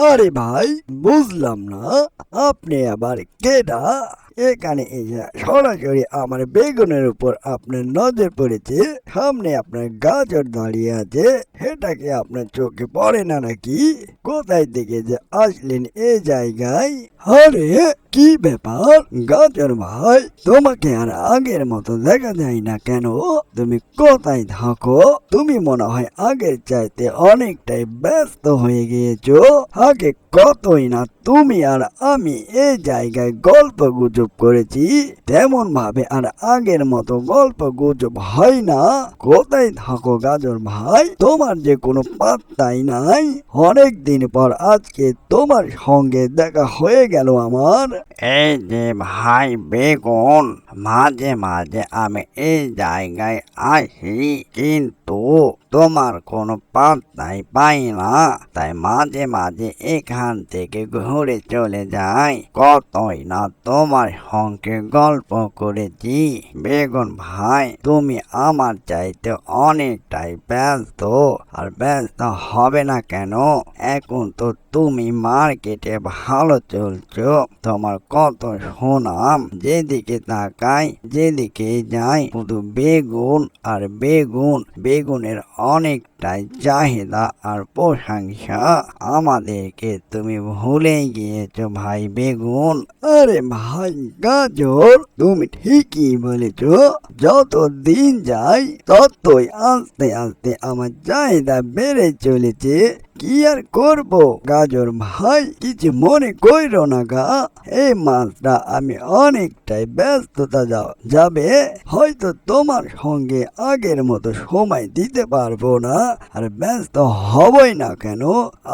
আরে ভাই, বুঝলাম না আপনি আবার কেডা? এখানে এসে সরাসরি আমার বেগুনের উপর আপনার নজর পড়েছে। সামনে আপনার গাজর দাঁড়িয়ে আছে, সেটাকে আপনার চোখে পড়ে না নাকি? কোথায় থেকে যে আসলেন এই জায়গায়? আরে কি ব্যাপার গাজর ভাই, তোমাকে আর আগের মতো দেখা যায় না কেন? তুমি কোথায় থাকো? তুমি মনে হয় আগের চাইতে অনেকটাই ব্যস্ত হয়ে গিয়েছো। আগে কতই না তুমি আর আমি এই জায়গায় গল্প গুজব করেছি, তেমন ভাবে আর আগের মতো গল্প গুজব হয় না। কোথায় থাকো গাজর ভাই? তোমার যে কোনো পাত্তাই নাই। অনেক দিন পর আজকে তোমার সঙ্গে দেখা হয়ে গেল আমার। এই যে ভাই বেগুন, মাঝে মাঝে আমি এই জায়গায় আসি, কিন্তু তোমার কোনো পাত্তাই পাই না। তাই মাঝে মাঝে এখান থেকে ঘুরে চলে যাই। কতই না তোমার সঙ্গে গল্প করেছি। বেগুন ভাই, তুমি আমার চাইতে অনেকটাই ব্যস্ত। আর ব্যস্ত হবে না কেন? এখন তো তুমি মার্কেটে ভালো চলছো, তোমার কত সুনাম। যেদিকে তাকাই, যেদিকে যাই, শুধু বেগুন আর বেগুন। বেগুনের অনেকটাই চাহিদা আর প্রশংসা। আমাদেরকে তুমি ভুলে গিয়েছো ভাই বেগুন। আরে ভাই গাজর, তুমি ঠিকই বলেছ। যত দিন যায় ততই আস্তে আস্তে আমার চাহিদা বেড়ে চলেছে। কি আর করব গাজর ভাই, কিছু মনে কইরো না গা। এই মাসটা আমি অনেকটাই ব্যস্ততা যাবে, হয়তো তোমার সঙ্গে আগের মতো সময় দিতে পারবো না। আর ব্যস্ত হবই না কেন,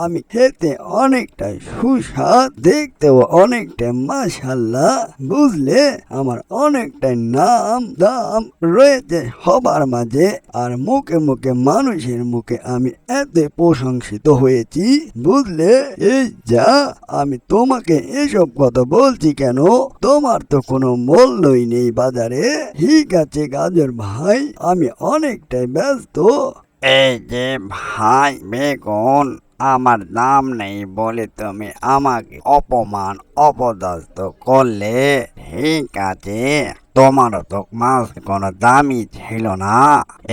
আমি খেতে অনেকটাই সুস্বাদ, দেখতেও অনেকটাই মাশাল্লাহ। বুঝলে, আমার অনেকটাই নাম দাম রয়েছে সবার মাঝে। আর মুখে মুখে, মানুষের মুখে আমি এত প্রশংসিত হয়েছি। বুঝলে, এই যা আমি তোমাকে এসব কথা বলছি কেন, তোমার তো কোনো মূল্যই নেই বাজারে। ঠিক আছে গাজর ভাই, আমি অনেকটাই ব্যস্ত। এই যে ভাই বেগুন, আমার নাম নেই বলে তুমি আমাকে অপমান অপদস্থ করলে। ঠিক আছে, তোমারও তো মাছ কোনো দামই ছিল না।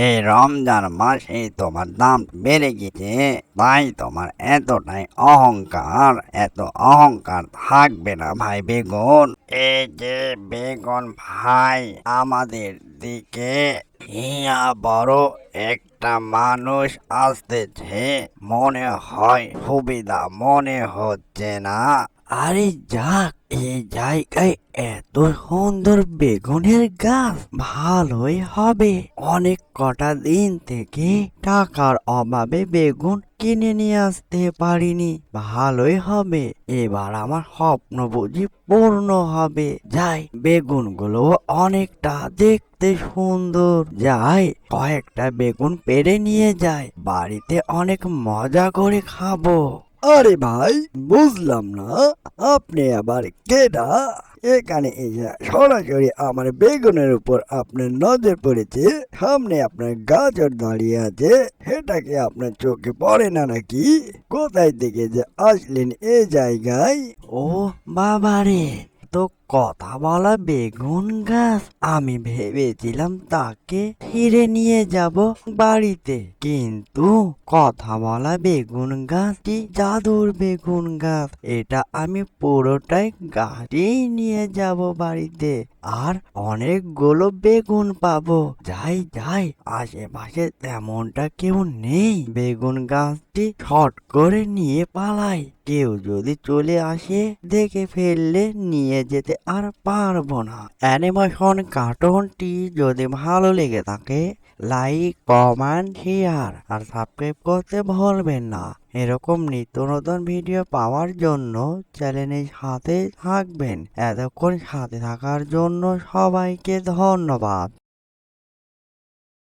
এই রমজান মাসে তোমার দাম বেড়ে গেছে, তাই তোমার এতটাই অহংকার। এত অহংকার থাকবে না ভাই বেগুন। এই যে বেগুন ভাই, আমাদের দিকে হিয়া বড় একটা মানুষ আসতেছে, মনে হয় সুবিধা মনে হচ্ছে না। আরে যাক, এই জায়গায় এত সুন্দর বেগুনের গাছ, ভালোই হবে। অনেক কটা দিন থেকে টাকার অভাবে বেগুন কিনে নিয়ে আসতে পারিনি। ভালোই হবে, এবার আমার স্বপ্ন বুঝি পূর্ণ হবে। যাই, বেগুনগুলো অনেকটা দেখতে সুন্দর। যাই, কয়েকটা বেগুন পেড়ে নিয়ে যাই, বাড়িতে অনেক মজা করে খাবো। আরে ভাই, বুঝলাম না আপনি আবার কেডা? এখানে এসে সরাসরি আমার বেগুনের উপর আপনার নজর পড়েছে। সামনে আপনার গাজর দাঁড়িয়ে আছে, সেটাকে আপনার চোখে পড়ে না নাকি? কোথায় থেকে যে আসলেন এই জায়গায়? ও বাবারে, তো কথা বলা বেগুন গাছ! আমি ভেবেছিলাম তাকে ফিরে নিয়ে যাব বাড়িতে, কিন্তু কথা বলা বেগুন গাছটি জাদুর বেগুন গাছ। এটা আমি পুরোটাই গাছেই নিয়ে যাব বাড়িতে, আর অনেকগুলো বেগুন পাবো। যাই যাই, আশেপাশে তেমনটা কেউ নেই, বেগুন গাছটি শর্ট করে নিয়ে পালাই। কেউ যদি চলে আসে, দেখে ফেললে নিয়ে যেতে আর পারবো না। অ্যানিমেশন কার্টুনটি যদি ভালো লেগে থাকে, লাইক কমেন্ট শেয়ার আর সাবস্ক্রাইব করতে ভুলবেন না। এরকম নিত্য নতুন ভিডিও পাওয়ার জন্য চ্যানেলের সাথে থাকবেন। এতক্ষণ সাথে থাকার জন্য সবাইকে ধন্যবাদ।